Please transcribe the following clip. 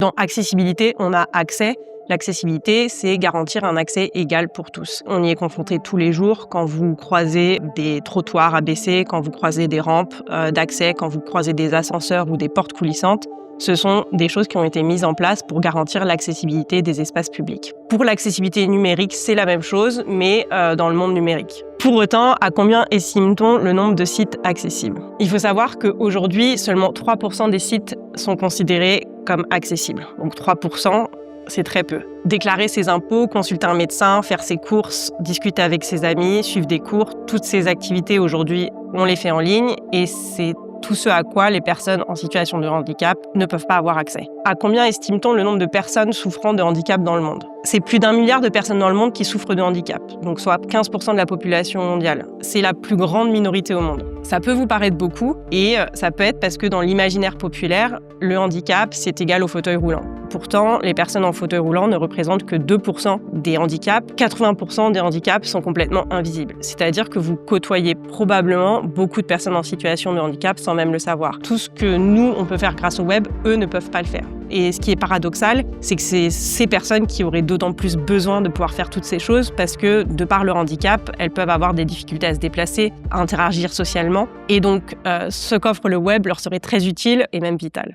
Dans accessibilité, on a accès. L'accessibilité, c'est garantir un accès égal pour tous. On y est confronté tous les jours quand vous croisez des trottoirs abaissés, quand vous croisez des rampes d'accès, quand vous croisez des ascenseurs ou des portes coulissantes. Ce sont des choses qui ont été mises en place pour garantir l'accessibilité des espaces publics. Pour l'accessibilité numérique, c'est la même chose, mais dans le monde numérique. Pour autant, à combien estime-t-on le nombre de sites accessibles? Il faut savoir qu'aujourd'hui, seulement 3% des sites sont considérés comme accessibles. Donc 3%, c'est très peu. Déclarer ses impôts, consulter un médecin, faire ses courses, discuter avec ses amis, suivre des cours, toutes ces activités aujourd'hui, on les fait en ligne et c'est tout ce à quoi les personnes en situation de handicap ne peuvent pas avoir accès. À combien estime-t-on le nombre de personnes souffrant de handicap dans le monde? C'est plus d'1 milliard de personnes dans le monde qui souffrent de handicap, donc soit 15% de la population mondiale. C'est la plus grande minorité au monde. Ça peut vous paraître beaucoup et ça peut être parce que dans l'imaginaire populaire, le handicap, c'est égal au fauteuil roulant. Pourtant, les personnes en fauteuil roulant ne représentent que 2% des handicaps. 80% des handicaps sont complètement invisibles. C'est-à-dire que vous côtoyez probablement beaucoup de personnes en situation de handicap sans même le savoir. Tout ce que nous, on peut faire grâce au web, eux ne peuvent pas le faire. Et ce qui est paradoxal, c'est que c'est ces personnes qui auraient d'autant plus besoin de pouvoir faire toutes ces choses parce que, de par leur handicap, elles peuvent avoir des difficultés à se déplacer, à interagir socialement. Et donc, ce qu'offre le web leur serait très utile et même vital.